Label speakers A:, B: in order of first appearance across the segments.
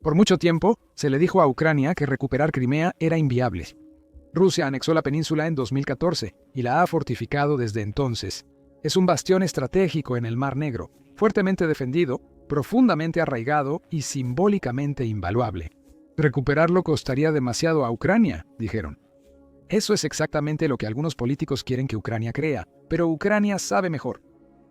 A: Por mucho tiempo, se le dijo a Ucrania que recuperar Crimea era inviable. Rusia anexó la península en 2014 y la ha fortificado desde entonces. Es un bastión estratégico en el Mar Negro, fuertemente defendido, profundamente arraigado y simbólicamente invaluable. Recuperarlo costaría demasiado a Ucrania, dijeron. Eso es exactamente lo que algunos políticos quieren que Ucrania crea, pero Ucrania sabe mejor.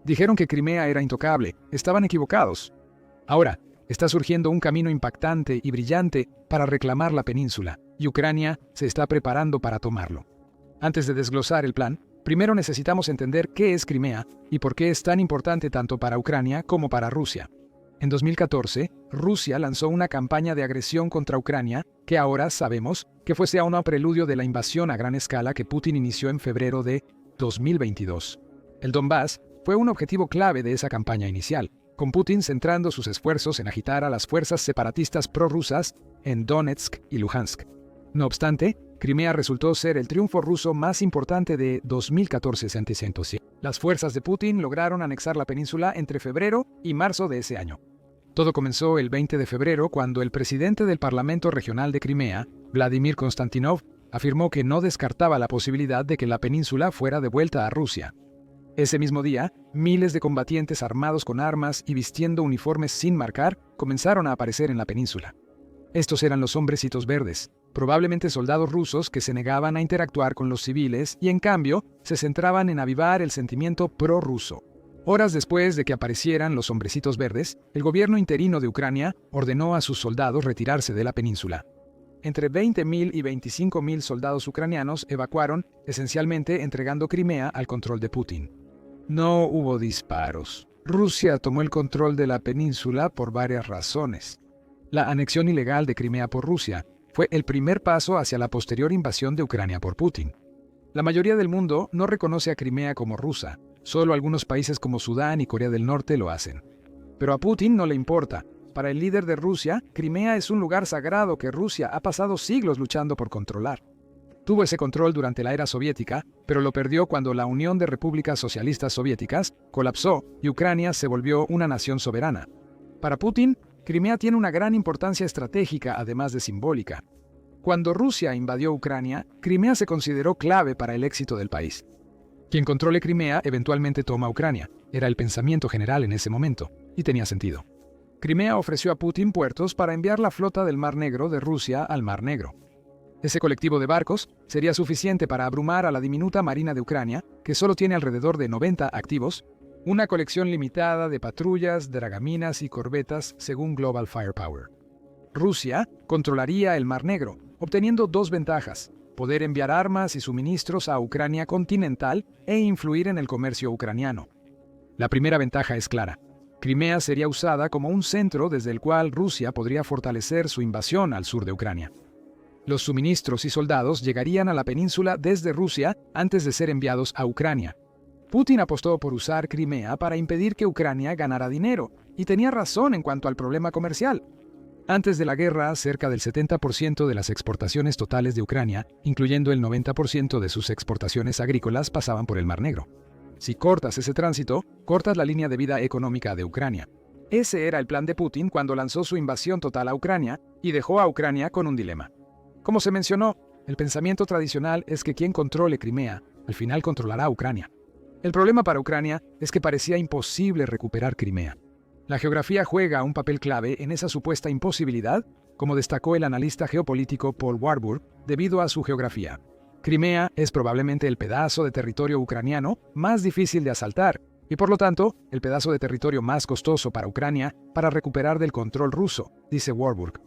A: Dijeron que Crimea era intocable, estaban equivocados. Ahora, está surgiendo un camino impactante y brillante para reclamar la península, y Ucrania se está preparando para tomarlo. Antes de desglosar el plan, primero necesitamos entender qué es Crimea y por qué es tan importante tanto para Ucrania como para Rusia. En 2014, Rusia lanzó una campaña de agresión contra Ucrania que ahora sabemos que fue un preludio de la invasión a gran escala que Putin inició en febrero de 2022. El Donbass fue un objetivo clave de esa campaña inicial, con Putin centrando sus esfuerzos en agitar a las fuerzas separatistas prorrusas en Donetsk y Luhansk. No obstante, Crimea resultó ser el triunfo ruso más importante de 2014. Las fuerzas de Putin lograron anexar la península entre febrero y marzo de ese año. Todo comenzó el 20 de febrero cuando el presidente del Parlamento Regional de Crimea, Vladimir Konstantinov, afirmó que no descartaba la posibilidad de que la península fuera devuelta a Rusia. Ese mismo día, miles de combatientes armados con armas y vistiendo uniformes sin marcar comenzaron a aparecer en la península. Estos eran los hombrecitos verdes, probablemente soldados rusos que se negaban a interactuar con los civiles y en cambio se centraban en avivar el sentimiento prorruso. Horas después de que aparecieran los hombrecitos verdes, el gobierno interino de Ucrania ordenó a sus soldados retirarse de la península. Entre 20.000 y 25.000 soldados ucranianos evacuaron, esencialmente entregando Crimea al control de Putin. No hubo disparos. Rusia tomó el control de la península por varias razones. La anexión ilegal de Crimea por Rusia fue el primer paso hacia la posterior invasión de Ucrania por Putin. La mayoría del mundo no reconoce a Crimea como rusa, solo algunos países como Sudán y Corea del Norte lo hacen. Pero a Putin no le importa. Para el líder de Rusia, Crimea es un lugar sagrado que Rusia ha pasado siglos luchando por controlar. Tuvo ese control durante la era soviética, pero lo perdió cuando la Unión de Repúblicas Socialistas Soviéticas colapsó y Ucrania se volvió una nación soberana. Para Putin, Crimea tiene una gran importancia estratégica además de simbólica. Cuando Rusia invadió Ucrania, Crimea se consideró clave para el éxito del país. Quien controle Crimea eventualmente toma Ucrania. Era el pensamiento general en ese momento, y tenía sentido. Crimea ofreció a Putin puertos para enviar la flota del Mar Negro de Rusia al Mar Negro. Ese colectivo de barcos sería suficiente para abrumar a la diminuta Marina de Ucrania, que solo tiene alrededor de 90 activos, una colección limitada de patrullas, dragaminas y corbetas según Global Firepower. Rusia controlaría el Mar Negro, obteniendo dos ventajas: poder enviar armas y suministros a Ucrania continental e influir en el comercio ucraniano. La primera ventaja es clara. Crimea sería usada como un centro desde el cual Rusia podría fortalecer su invasión al sur de Ucrania. Los suministros y soldados llegarían a la península desde Rusia antes de ser enviados a Ucrania. Putin apostó por usar Crimea para impedir que Ucrania ganara dinero, y tenía razón en cuanto al problema comercial. Antes de la guerra, cerca del 70% de las exportaciones totales de Ucrania, incluyendo el 90% de sus exportaciones agrícolas, pasaban por el Mar Negro. Si cortas ese tránsito, cortas la línea de vida económica de Ucrania. Ese era el plan de Putin cuando lanzó su invasión total a Ucrania y dejó a Ucrania con un dilema. Como se mencionó, el pensamiento tradicional es que quien controle Crimea, al final controlará a Ucrania. El problema para Ucrania es que parecía imposible recuperar Crimea. La geografía juega un papel clave en esa supuesta imposibilidad, como destacó el analista geopolítico Paul Warburg, debido a su geografía. Crimea es probablemente el pedazo de territorio ucraniano más difícil de asaltar, y por lo tanto, el pedazo de territorio más costoso para Ucrania para recuperar del control ruso, dice Warburg.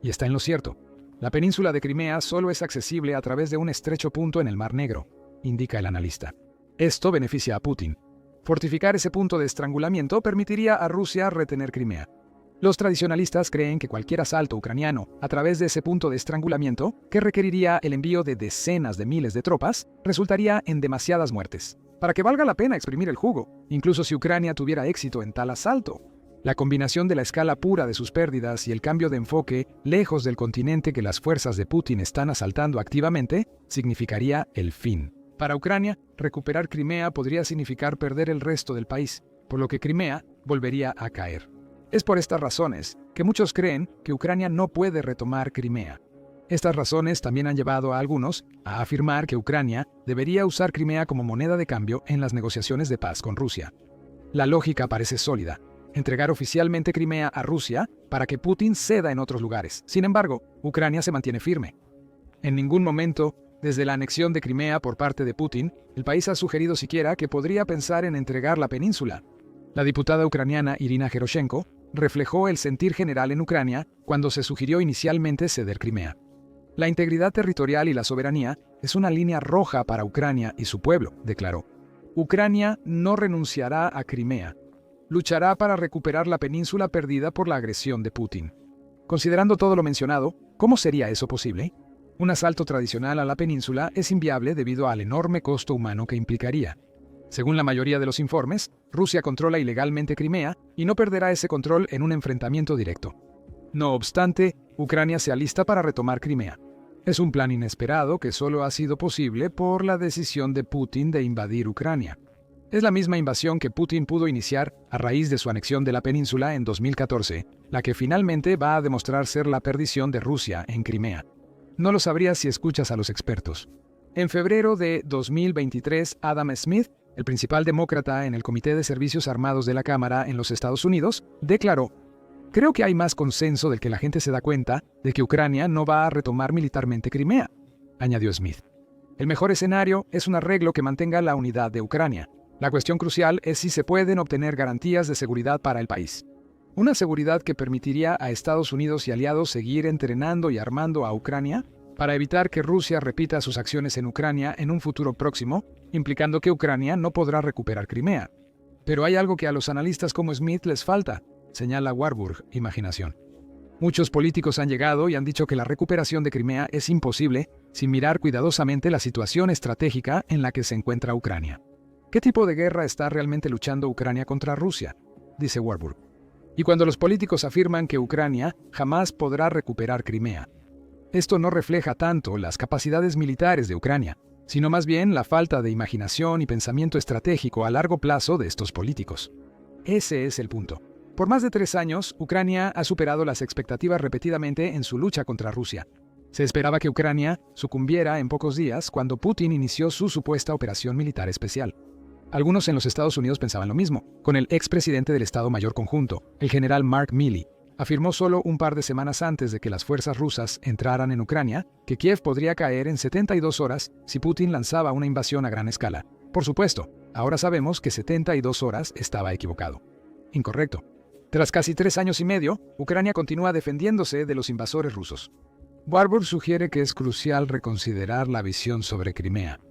A: Y está en lo cierto. La península de Crimea solo es accesible a través de un estrecho punto en el Mar Negro, indica el analista. Esto beneficia a Putin. Fortificar ese punto de estrangulamiento permitiría a Rusia retener Crimea. Los tradicionalistas creen que cualquier asalto ucraniano a través de ese punto de estrangulamiento, que requeriría el envío de decenas de miles de tropas, resultaría en demasiadas muertes, para que valga la pena exprimir el jugo, incluso si Ucrania tuviera éxito en tal asalto. La combinación de la escala pura de sus pérdidas y el cambio de enfoque lejos del continente que las fuerzas de Putin están asaltando activamente, significaría el fin. Para Ucrania, recuperar Crimea podría significar perder el resto del país, por lo que Crimea volvería a caer. Es por estas razones que muchos creen que Ucrania no puede retomar Crimea. Estas razones también han llevado a algunos a afirmar que Ucrania debería usar Crimea como moneda de cambio en las negociaciones de paz con Rusia. La lógica parece sólida: entregar oficialmente Crimea a Rusia para que Putin ceda en otros lugares. Sin embargo, Ucrania se mantiene firme. En ningún momento, desde la anexión de Crimea por parte de Putin, el país ha sugerido siquiera que podría pensar en entregar la península. La diputada ucraniana Irina Geroshenko reflejó el sentir general en Ucrania cuando se sugirió inicialmente ceder Crimea. La integridad territorial y la soberanía es una línea roja para Ucrania y su pueblo, declaró. Ucrania no renunciará a Crimea. Luchará para recuperar la península perdida por la agresión de Putin. Considerando todo lo mencionado, ¿cómo sería eso posible? Un asalto tradicional a la península es inviable debido al enorme costo humano que implicaría. Según la mayoría de los informes, Rusia controla ilegalmente Crimea y no perderá ese control en un enfrentamiento directo. No obstante, Ucrania se alista para retomar Crimea. Es un plan inesperado que solo ha sido posible por la decisión de Putin de invadir Ucrania. Es la misma invasión que Putin pudo iniciar a raíz de su anexión de la península en 2014, la que finalmente va a demostrar ser la perdición de Rusia en Crimea. No lo sabrías si escuchas a los expertos. En febrero de 2023, Adam Smith, el principal demócrata en el Comité de Servicios Armados de la Cámara en los Estados Unidos, declaró: "Creo que hay más consenso del que la gente se da cuenta de que Ucrania no va a retomar militarmente Crimea", añadió Smith. "El mejor escenario es un arreglo que mantenga la unidad de Ucrania. La cuestión crucial es si se pueden obtener garantías de seguridad para el país. Una seguridad que permitiría a Estados Unidos y aliados seguir entrenando y armando a Ucrania para evitar que Rusia repita sus acciones en Ucrania en un futuro próximo, implicando que Ucrania no podrá recuperar Crimea. Pero hay algo que a los analistas como Smith les falta", señala Warburg, Imaginación. "Muchos políticos han llegado y han dicho que la recuperación de Crimea es imposible sin mirar cuidadosamente la situación estratégica en la que se encuentra Ucrania. ¿Qué tipo de guerra está realmente luchando Ucrania contra Rusia?", dice Warburg. "Y cuando los políticos afirman que Ucrania jamás podrá recuperar Crimea, esto no refleja tanto las capacidades militares de Ucrania, sino más bien la falta de imaginación y pensamiento estratégico a largo plazo de estos políticos. Ese es el punto. Por más de 3 años, Ucrania ha superado las expectativas repetidamente en su lucha contra Rusia. Se esperaba que Ucrania sucumbiera en pocos días cuando Putin inició su supuesta operación militar especial. Algunos en los Estados Unidos pensaban lo mismo, con el expresidente del Estado Mayor Conjunto, el general Mark Milley. Afirmó solo un par de semanas antes de que las fuerzas rusas entraran en Ucrania que Kiev podría caer en 72 horas si Putin lanzaba una invasión a gran escala. Por supuesto, ahora sabemos que 72 horas estaba equivocado. Incorrecto. Tras casi 3 años y medio, Ucrania continúa defendiéndose de los invasores rusos. Warburg sugiere que es crucial reconsiderar la visión sobre Crimea.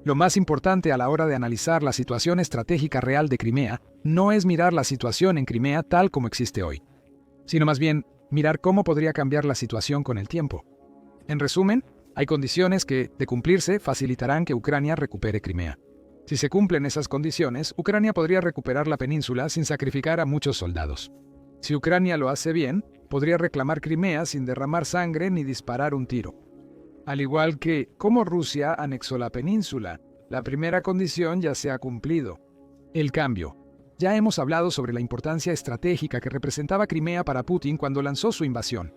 A: Lo más importante a la hora de analizar la situación estratégica real de Crimea no es mirar la situación en Crimea tal como existe hoy, sino más bien mirar cómo podría cambiar la situación con el tiempo. En resumen, hay condiciones que, de cumplirse, facilitarán que Ucrania recupere Crimea. Si se cumplen esas condiciones, Ucrania podría recuperar la península sin sacrificar a muchos soldados. Si Ucrania lo hace bien, podría reclamar Crimea sin derramar sangre ni disparar un tiro. Al igual que, como Rusia anexó la península, la primera condición ya se ha cumplido: el cambio. Ya hemos hablado sobre la importancia estratégica que representaba Crimea para Putin cuando lanzó su invasión.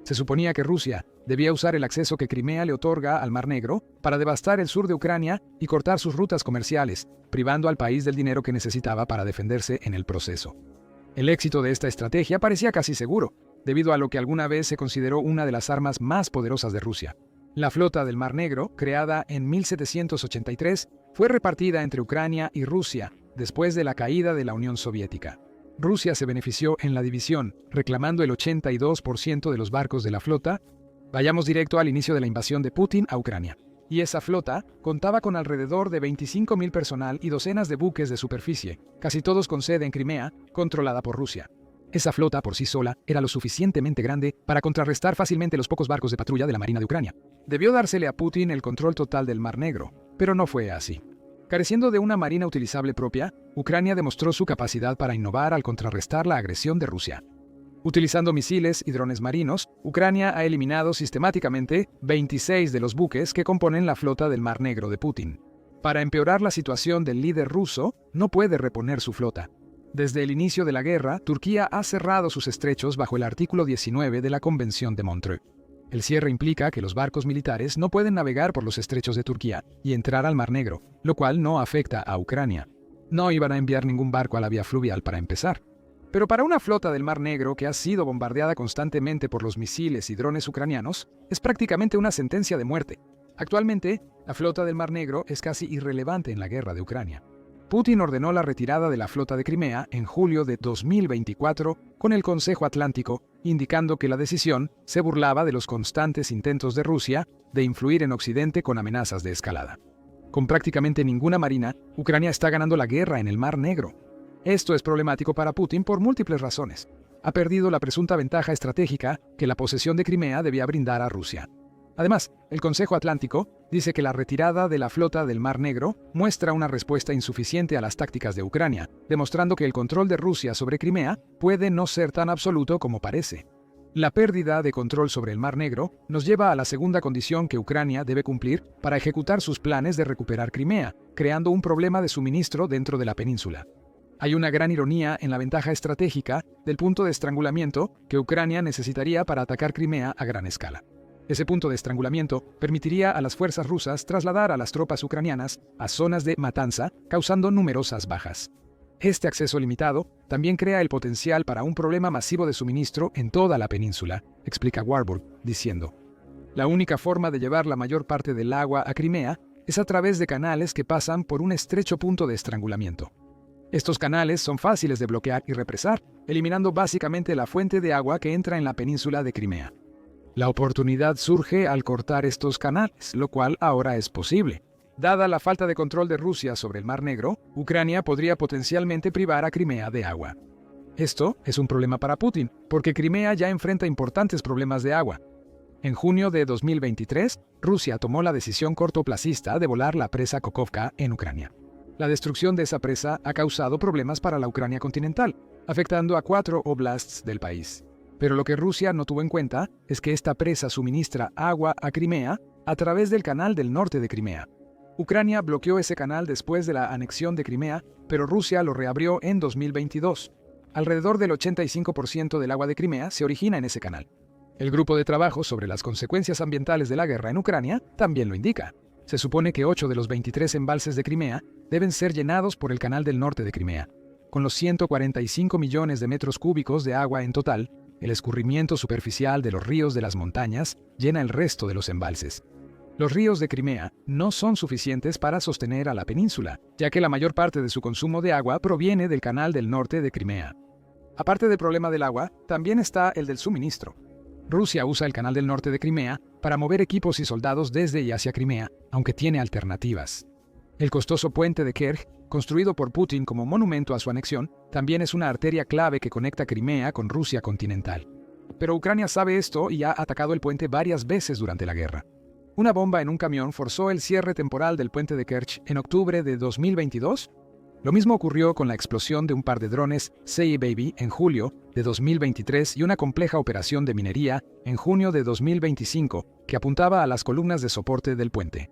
A: Se suponía que Rusia debía usar el acceso que Crimea le otorga al Mar Negro para devastar el sur de Ucrania y cortar sus rutas comerciales, privando al país del dinero que necesitaba para defenderse en el proceso. El éxito de esta estrategia parecía casi seguro, debido a lo que alguna vez se consideró una de las armas más poderosas de Rusia. La flota del Mar Negro, creada en 1783, fue repartida entre Ucrania y Rusia después de la caída de la Unión Soviética. Rusia se benefició en la división, reclamando el 82% de los barcos de la flota. Vayamos directo al inicio de la invasión de Putin a Ucrania. Y esa flota contaba con alrededor de 25.000 personal y docenas de buques de superficie, casi todos con sede en Crimea, controlada por Rusia. Esa flota por sí sola era lo suficientemente grande para contrarrestar fácilmente los pocos barcos de patrulla de la Marina de Ucrania. Debió dársele a Putin el control total del Mar Negro, pero no fue así. Careciendo de una marina utilizable propia, Ucrania demostró su capacidad para innovar al contrarrestar la agresión de Rusia. Utilizando misiles y drones marinos, Ucrania ha eliminado sistemáticamente 26 de los buques que componen la flota del Mar Negro de Putin. Para empeorar la situación del líder ruso, no puede reponer su flota. Desde el inicio de la guerra, Turquía ha cerrado sus estrechos bajo el artículo 19 de la Convención de Montreux. El cierre implica que los barcos militares no pueden navegar por los estrechos de Turquía y entrar al Mar Negro, lo cual no afecta a Ucrania. No iban a enviar ningún barco a la vía fluvial para empezar. Pero para una flota del Mar Negro que ha sido bombardeada constantemente por los misiles y drones ucranianos, es prácticamente una sentencia de muerte. Actualmente, la flota del Mar Negro es casi irrelevante en la guerra de Ucrania. Putin ordenó la retirada de la flota de Crimea en julio de 2024 con el Consejo Atlántico, indicando que la decisión se burlaba de los constantes intentos de Rusia de influir en Occidente con amenazas de escalada. Con prácticamente ninguna marina, Ucrania está ganando la guerra en el Mar Negro. Esto es problemático para Putin por múltiples razones. Ha perdido la presunta ventaja estratégica que la posesión de Crimea debía brindar a Rusia. Además, el Consejo Atlántico dice que la retirada de la flota del Mar Negro muestra una respuesta insuficiente a las tácticas de Ucrania, demostrando que el control de Rusia sobre Crimea puede no ser tan absoluto como parece. La pérdida de control sobre el Mar Negro nos lleva a la segunda condición que Ucrania debe cumplir para ejecutar sus planes de recuperar Crimea, creando un problema de suministro dentro de la península. Hay una gran ironía en la ventaja estratégica del punto de estrangulamiento que Ucrania necesitaría para atacar Crimea a gran escala. Ese punto de estrangulamiento permitiría a las fuerzas rusas trasladar a las tropas ucranianas a zonas de matanza, causando numerosas bajas. Este acceso limitado también crea el potencial para un problema masivo de suministro en toda la península, explica Warburg, diciendo: la única forma de llevar la mayor parte del agua a Crimea es a través de canales que pasan por un estrecho punto de estrangulamiento. Estos canales son fáciles de bloquear y represar, eliminando básicamente la fuente de agua que entra en la península de Crimea. La oportunidad surge al cortar estos canales, lo cual ahora es posible. Dada la falta de control de Rusia sobre el Mar Negro, Ucrania podría potencialmente privar a Crimea de agua. Esto es un problema para Putin, porque Crimea ya enfrenta importantes problemas de agua. En junio de 2023, Rusia tomó la decisión cortoplacista de volar la presa Kakhovka en Ucrania. La destrucción de esa presa ha causado problemas para la Ucrania continental, afectando a 4 oblasts del país. Pero lo que Rusia no tuvo en cuenta es que esta presa suministra agua a Crimea a través del canal del norte de Crimea. Ucrania bloqueó ese canal después de la anexión de Crimea, pero Rusia lo reabrió en 2022. Alrededor del 85% del agua de Crimea se origina en ese canal. El grupo de trabajo sobre las consecuencias ambientales de la guerra en Ucrania también lo indica. Se supone que 8 de los 23 embalses de Crimea deben ser llenados por el canal del norte de Crimea. Con los 145 millones de metros cúbicos de agua en total, el escurrimiento superficial de los ríos de las montañas llena el resto de los embalses. Los ríos de Crimea no son suficientes para sostener a la península, ya que la mayor parte de su consumo de agua proviene del canal del norte de Crimea. Aparte del problema del agua, también está el del suministro. Rusia usa el canal del norte de Crimea para mover equipos y soldados desde y hacia Crimea, aunque tiene alternativas. El costoso puente de Kerch, construido por Putin como monumento a su anexión, también es una arteria clave que conecta Crimea con Rusia continental. Pero Ucrania sabe esto y ha atacado el puente varias veces durante la guerra. Una bomba en un camión forzó el cierre temporal del puente de Kerch en octubre de 2022. Lo mismo ocurrió con la explosión de un par de drones Sea Baby en julio de 2023 y una compleja operación de minería en junio de 2025 que apuntaba a las columnas de soporte del puente.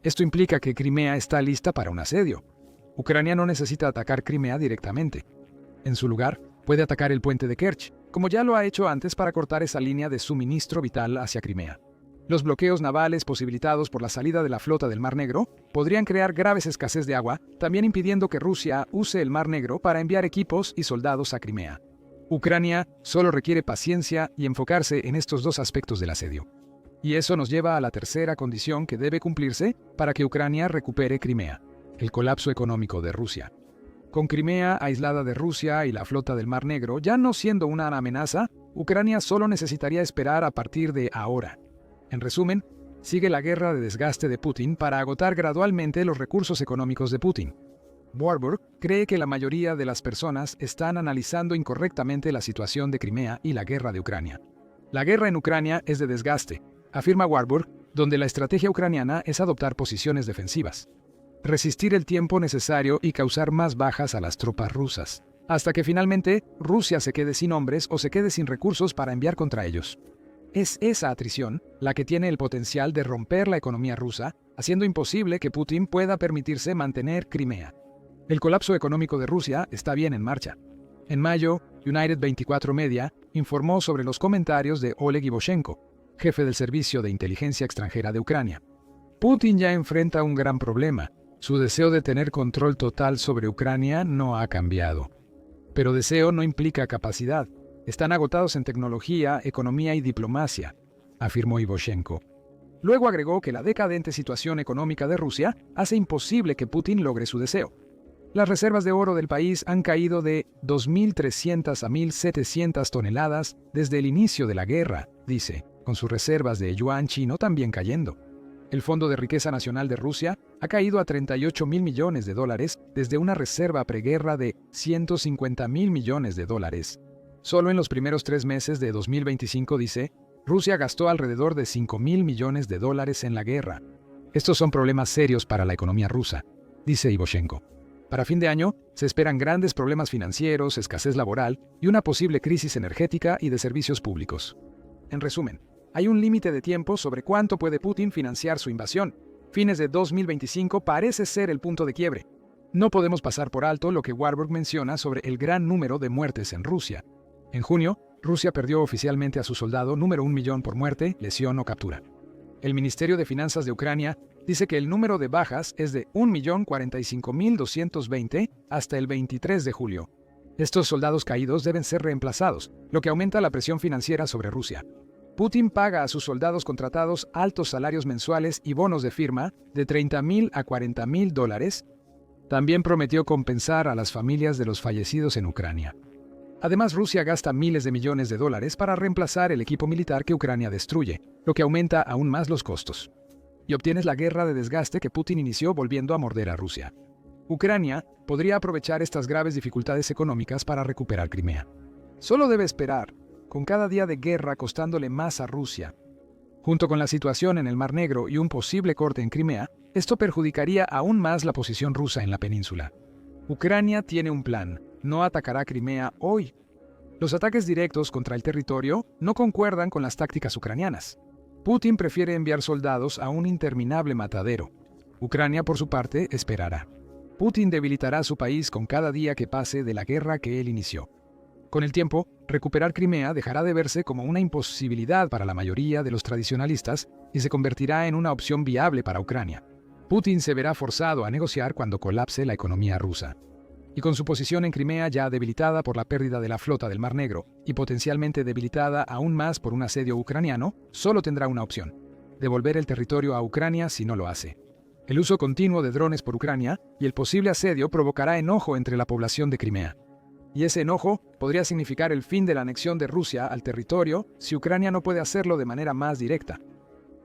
A: Esto implica que Crimea está lista para un asedio. Ucrania no necesita atacar Crimea directamente. En su lugar, puede atacar el puente de Kerch, como ya lo ha hecho antes para cortar esa línea de suministro vital hacia Crimea. Los bloqueos navales posibilitados por la salida de la flota del Mar Negro podrían crear graves escasez de agua, también impidiendo que Rusia use el Mar Negro para enviar equipos y soldados a Crimea. Ucrania solo requiere paciencia y enfocarse en estos dos aspectos del asedio. Y eso nos lleva a la tercera condición que debe cumplirse para que Ucrania recupere Crimea: el colapso económico de Rusia. Con Crimea aislada de Rusia y la flota del Mar Negro ya no siendo una amenaza, Ucrania solo necesitaría esperar a partir de ahora. En resumen, sigue la guerra de desgaste de Putin para agotar gradualmente los recursos económicos de Putin. Warburg cree que la mayoría de las personas están analizando incorrectamente la situación de Crimea y la guerra de Ucrania. La guerra en Ucrania es de desgaste, afirma Warburg, donde la estrategia ucraniana es adoptar posiciones defensivas, resistir el tiempo necesario y causar más bajas a las tropas rusas, hasta que finalmente Rusia se quede sin hombres o se quede sin recursos para enviar contra ellos. Es esa atrición la que tiene el potencial de romper la economía rusa, haciendo imposible que Putin pueda permitirse mantener Crimea. El colapso económico de Rusia está bien en marcha. En mayo, United 24 Media informó sobre los comentarios de Oleg Ivoshenko, jefe del Servicio de Inteligencia Extranjera de Ucrania. Putin ya enfrenta un gran problema. Su deseo de tener control total sobre Ucrania no ha cambiado. Pero deseo no implica capacidad. Están agotados en tecnología, economía y diplomacia, afirmó Ivoshenko. Luego agregó que la decadente situación económica de Rusia hace imposible que Putin logre su deseo. Las reservas de oro del país han caído de 2.300 a 1.700 toneladas desde el inicio de la guerra, dice, con sus reservas de yuan chino también cayendo. El Fondo de Riqueza Nacional de Rusia ha caído a 38.000 millones de dólares desde una reserva preguerra de 150.000 millones de dólares. Solo en los primeros 3 meses de 2025, dice, Rusia gastó alrededor de 5.000 millones de dólares en la guerra. Estos son problemas serios para la economía rusa, dice Ivoshenko. Para fin de año, se esperan grandes problemas financieros, escasez laboral y una posible crisis energética y de servicios públicos. En resumen, hay un límite de tiempo sobre cuánto puede Putin financiar su invasión. Fines de 2025 parece ser el punto de quiebre. No podemos pasar por alto lo que Warburg menciona sobre el gran número de muertes en Rusia. En junio, Rusia perdió oficialmente a su soldado número 1 millón por muerte, lesión o captura. El Ministerio de Finanzas de Ucrania dice que el número de bajas es de 1.045.220 hasta el 23 de julio. Estos soldados caídos deben ser reemplazados, lo que aumenta la presión financiera sobre Rusia. Putin paga a sus soldados contratados altos salarios mensuales y bonos de firma de $30.000 a $40.000. También prometió compensar a las familias de los fallecidos en Ucrania. Además, Rusia gasta miles de millones de dólares para reemplazar el equipo militar que Ucrania destruye, lo que aumenta aún más los costos. Y obtienes la guerra de desgaste que Putin inició volviendo a morder a Rusia. Ucrania podría aprovechar estas graves dificultades económicas para recuperar Crimea. Solo debe esperar, con cada día de guerra costándole más a Rusia. Junto con la situación en el Mar Negro y un posible corte en Crimea, esto perjudicaría aún más la posición rusa en la península. Ucrania tiene un plan, no atacará Crimea hoy. Los ataques directos contra el territorio no concuerdan con las tácticas ucranianas. Putin prefiere enviar soldados a un interminable matadero. Ucrania, por su parte, esperará. Putin debilitará su país con cada día que pase de la guerra que él inició. Con el tiempo, recuperar Crimea dejará de verse como una imposibilidad para la mayoría de los tradicionalistas y se convertirá en una opción viable para Ucrania. Putin se verá forzado a negociar cuando colapse la economía rusa. Y con su posición en Crimea ya debilitada por la pérdida de la flota del Mar Negro y potencialmente debilitada aún más por un asedio ucraniano, solo tendrá una opción: devolver el territorio a Ucrania si no lo hace. El uso continuo de drones por Ucrania y el posible asedio provocará enojo entre la población de Crimea. Y ese enojo podría significar el fin de la anexión de Rusia al territorio si Ucrania no puede hacerlo de manera más directa.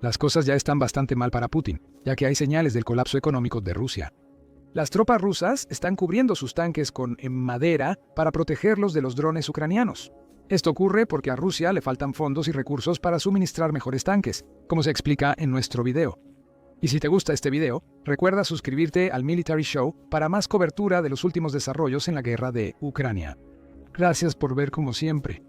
A: Las cosas ya están bastante mal para Putin, ya que hay señales del colapso económico de Rusia. Las tropas rusas están cubriendo sus tanques con madera para protegerlos de los drones ucranianos. Esto ocurre porque a Rusia le faltan fondos y recursos para suministrar mejores tanques, como se explica en nuestro video. Y si te gusta este video, recuerda suscribirte al Military Show para más cobertura de los últimos desarrollos en la guerra de Ucrania. Gracias por ver como siempre.